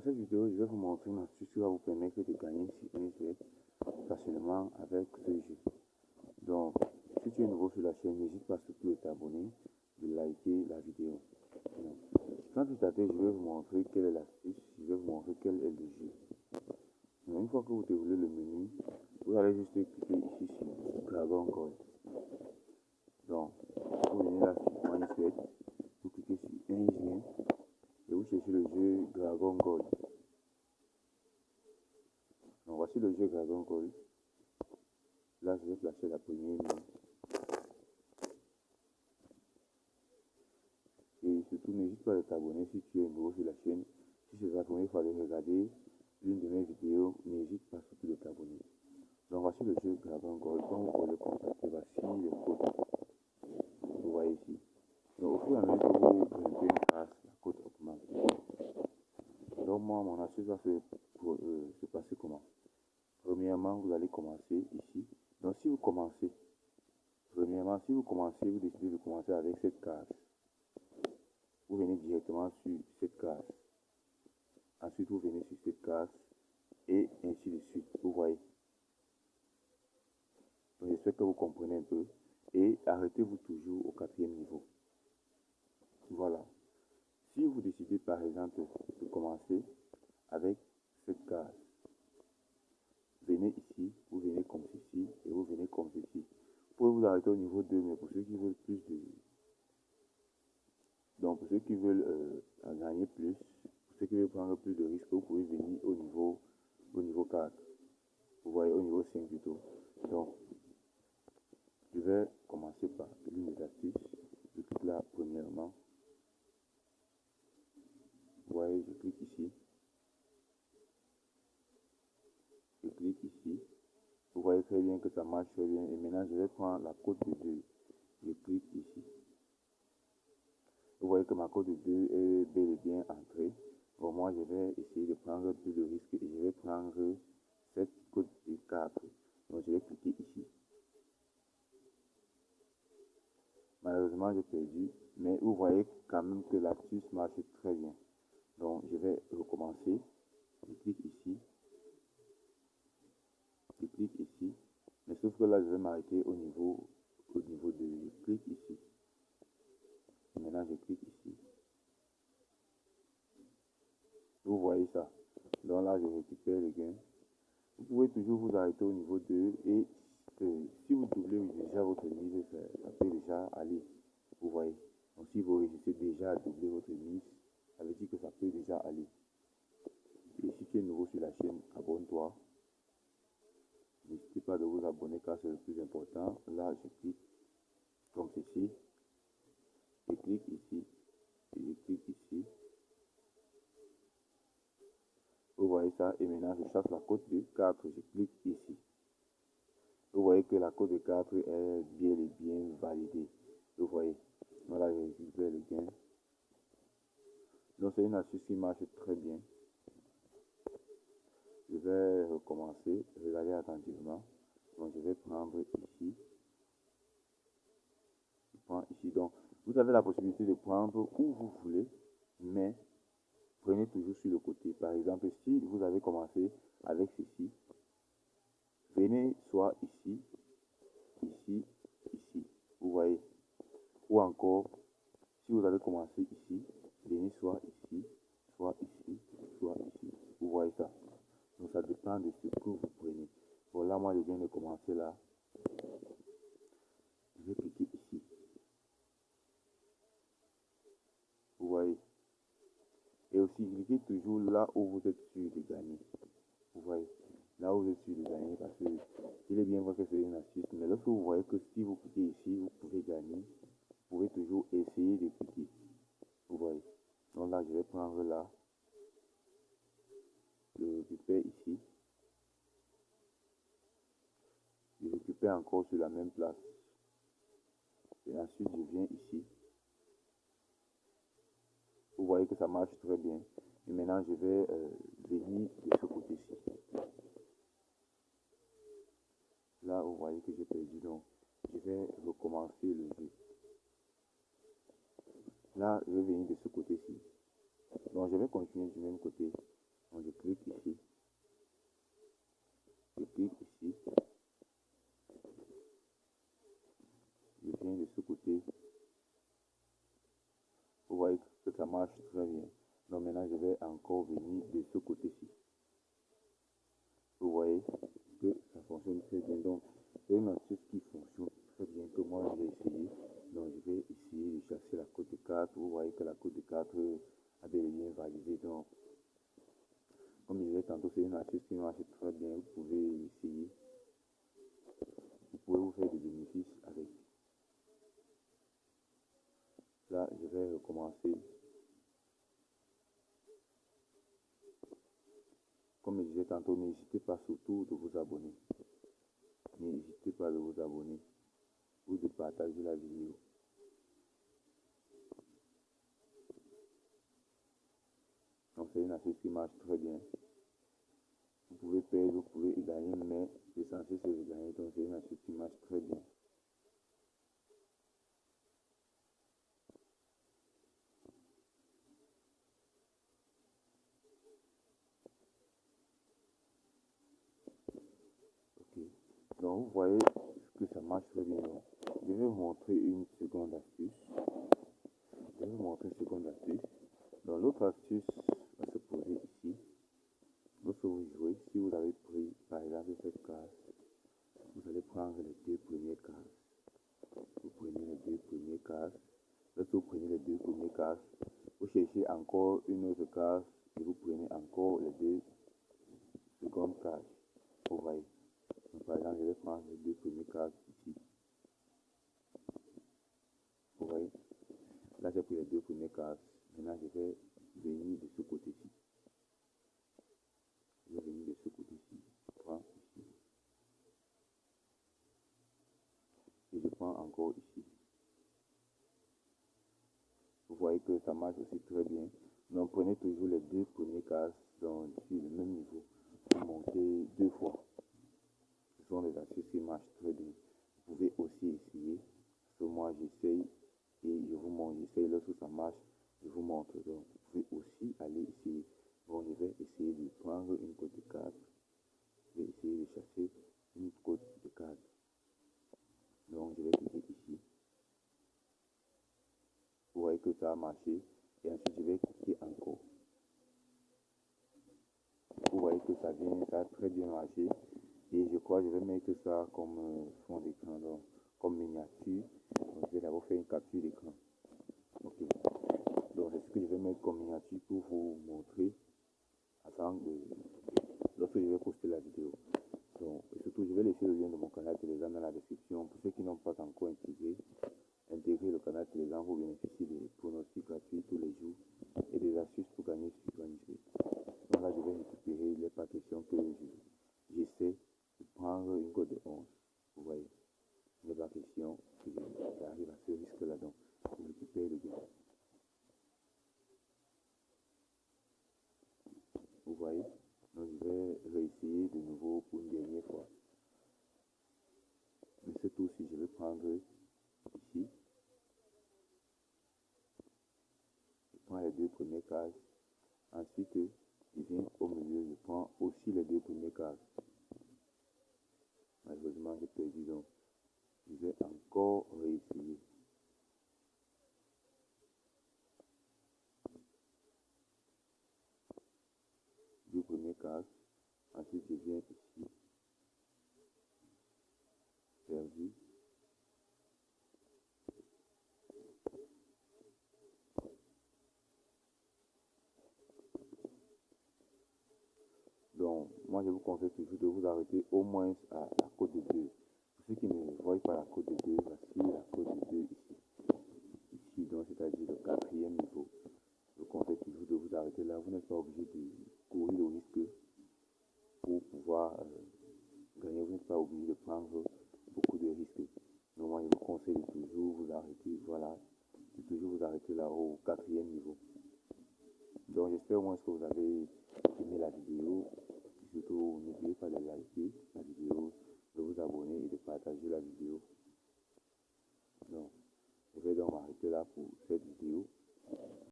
cette vidéo, je vais vous montrer une astuce qui va vous permettre de gagner sur Uniswap facilement avec ce jeu. Donc, si tu es nouveau sur la chaîne, n'hésite pas surtout à t'abonner, de liker la vidéo. Donc, sans plus tarder, je vais vous montrer quelle est l'astuce, je vais vous montrer quel est le jeu. Donc, une fois que vous déroulez le menu, vous allez juste cliquer ici sur Dragon Gold. Donc, vous venez là sur Uniswap, vous cliquez sur Engine et vous cherchez le jeu Dragon Gold. Donc voici le jeu Dragon Gold. Là, je vais placer la première main. Et surtout, n'hésite pas à t'abonner si tu es nouveau sur la chaîne. Si c'est la première fois de regarder l'une de mes vidéos, n'hésite pas surtout de t'abonner. Donc voici le jeu Dragon Gold. Quand vous pouvez le contacter, voici les codes. Vous voyez ici. Donc au fur et à mesure que vous grimpez une classe, la cote augmente. Donc moi, mon astuce va se passer comment? Premièrement, vous allez commencer ici. Donc si vous commencez, premièrement, si vous commencez, vous décidez de commencer avec cette case. Vous venez directement sur cette case. Ensuite, vous venez sur cette case et ainsi de suite. Vous voyez. Donc, j'espère que vous comprenez un peu. Et arrêtez-vous toujours au 4e niveau. Voilà. Si vous décidez par exemple de commencer avec cette case, venez ici, vous venez comme ceci et vous venez comme ceci. Vous pouvez vous arrêter au niveau 2, mais pour ceux qui veulent plus de... Donc pour ceux qui veulent en gagner plus, pour ceux qui veulent prendre plus de risques, vous pouvez venir au niveau 4. Vous voyez, au niveau 5 plutôt. Donc, je vais commencer par l'une des astuces. Je clique là premièrement. Vous voyez, je clique ici. Je clique ici. Vous voyez très bien que ça marche très bien. Et maintenant, je vais prendre la cote de 2. Je clique ici. Vous voyez que ma cote de 2 est bel et bien entrée. Bon, moi, je vais essayer de prendre plus de risques et je vais prendre cette cote de 4. Donc, je vais cliquer ici. Malheureusement, j'ai perdu, mais vous voyez quand même que l'astuce marche très bien. Donc, je vais recommencer. Je clique ici. Je clique ici. Mais sauf que là, je vais m'arrêter au niveau 2. Je clique ici. Et maintenant, je clique ici. Vous voyez ça. Donc là, je récupère les gains. Vous pouvez toujours vous arrêter au niveau 2 et si vous doublez déjà votre mise, ça peut déjà aller. Vous voyez. Donc si vous réussissez déjà à doubler votre mise, ça veut dire que ça peut déjà aller. Et si tu es nouveau sur la chaîne, abonne-toi. N'hésitez pas de vous abonner car c'est le plus important. Là, je clique comme ceci. Je clique ici. Et je clique ici. Vous voyez ça. Et maintenant, je cherche la cote de 4. Je clique ici. Vous voyez que la cote de 4 est bien validée. Vous voyez. Voilà, je récupère le gain. Donc, c'est une astuce qui marche très bien. Je vais recommencer. Regardez attentivement. Donc, je vais prendre ici. Je prends ici. Donc, vous avez la possibilité de prendre où vous voulez, mais prenez toujours sur le côté. Par exemple, si vous avez commencé avec ceci, venez soit ici, ici, ici. Vous voyez. Ou encore, si vous avez commencé ici, venez soit ici, soit ici, soit ici. Vous voyez ça. Donc ça dépend de ce que vous prenez. Bon là, moi je viens de commencer là. Je vais cliquer ici. Vous voyez. Et aussi, cliquez toujours là où vous êtes sûr de gagner. Vous voyez. Là où vous êtes sûr de gagner parce que il est bien vrai que c'est une astuce. Mais lorsque vous voyez que si vous cliquez ici, vous pouvez gagner. Vous pouvez toujours essayer de cliquer. Vous voyez. Donc là, je vais prendre là. Je récupère ici. Je récupère encore sur la même place. Et ensuite, je viens ici. Vous voyez que ça marche très bien. Et maintenant, je vais venir de ce côté-ci. Là, vous voyez que j'ai perdu. Donc, je vais recommencer le jeu. Là, je vais venir de ce côté-ci. Donc, je vais continuer du même côté. marche très bien. Donc maintenant, je vais encore venir de ce côté-ci. Vous voyez que ça fonctionne très bien. Donc, c'est une astuce qui fonctionne très bien, que moi j'ai essayé. Donc, je vais essayer de chercher la cote de 4. Vous voyez que la cote de 4 a bel et bien validé. Donc, comme je disais tantôt, c'est une astuce qui marche très bien. Vous pouvez essayer. Vous pouvez vous faire des bénéfices avec. Là, je vais recommencer. Comme je disais tantôt, n'hésitez pas surtout de vous abonner. N'hésitez pas de vous abonner ou de partager la vidéo. Donc c'est une astuce qui marche très bien. Vous pouvez perdre, vous pouvez y gagner, mais l'essentiel c'est de gagner. Donc c'est une astuce qui marche très bien. Ok. Donc vous voyez que ça marche très bien. Donc, je vais vous montrer une seconde astuce. Donc l'autre astuce va se poser ici. Lorsque vous jouez, si vous avez pris par exemple cette case, vous allez prendre les deux premières cases. Vous prenez les deux premières cases. Lorsque vous prenez les deux premières cases, vous cherchez encore une autre case et vous prenez encore les deux secondes cases. Vous voyez. Donc, par exemple, je vais prendre les deux premières cases ici. Vous voyez. Là, j'ai pris les deux premières cases. Maintenant, je vais venir de ce côté-ci. Je vais venir de ce côté-ci. Je prends ici. Et je prends encore ici. Vous voyez que ça marche aussi très bien. Donc prenez toujours les deux premières cases sur le même niveau. Vous montez deux fois. Ce sont des astuces qui marchent très bien. Vous pouvez aussi essayer. Parce que moi j'essaye et je vous montre. J'essaye lorsque ça marche, je vous montre. Donc vous pouvez aussi aller essayer. Bon, je vais essayer de prendre une cote de 4. Je vais essayer de chercher une cote de 4. Donc je vais cliquer ici. Vous voyez que ça a marché. Et ensuite je vais cliquer encore. Vous voyez que ça a très bien marché. Et je crois que je vais mettre ça comme fond d'écran, donc comme miniature. Donc, je vais d'abord faire une capture d'écran. Ok. Donc c'est ce que je vais mettre comme miniature pour vous montrer lorsque je vais poster la vidéo. Donc surtout je vais laisser le lien de mon canal Telegram dans la description. Pour ceux qui n'ont pas encore intégré le canal Telegram, vous bénéficiez des pronostics gratuits tous les jours et des astuces pour gagner sur ONG. Donc là je vais récupérer les partitions que j'essaie de prendre une cote de 11. Vous voyez, il n'est pas question que j'arrive à ce risque-là. Donc je récupère le gain. Vous voyez, donc je vais réessayer de nouveau pour une dernière fois. Mais ce tour-ci, je vais prendre ici. Je prends les deux premières cases. Ensuite, je viens au milieu, je prends aussi les deux premières cases. Malheureusement, j'ai perdu, donc je vais encore réessayer. Deux premières cases. Ensuite, je viens ici. Perdu. Donc, moi, je vous conseille toujours de vous arrêter au moins à la cote de 2. Pour ceux qui ne voient pas la cote de 2, voici la cote de 2 ici. Ici, donc, c'est-à-dire le quatrième niveau. Je vous conseille toujours de vous arrêter là. Vous n'êtes pas obligé de courir le risque pour pouvoir gagner. Vous n'êtes pas obligé de prendre beaucoup de risques. Donc, moi, je vous conseille de toujours vous arrêter, voilà, de toujours vous arrêter là au quatrième niveau. Donc, j'espère au moins que vous avez aimé la vidéo. Surtout, n'oubliez pas de liker la vidéo, de vous abonner et de partager la vidéo. Donc, je vais donc m'arrêter là pour cette vidéo.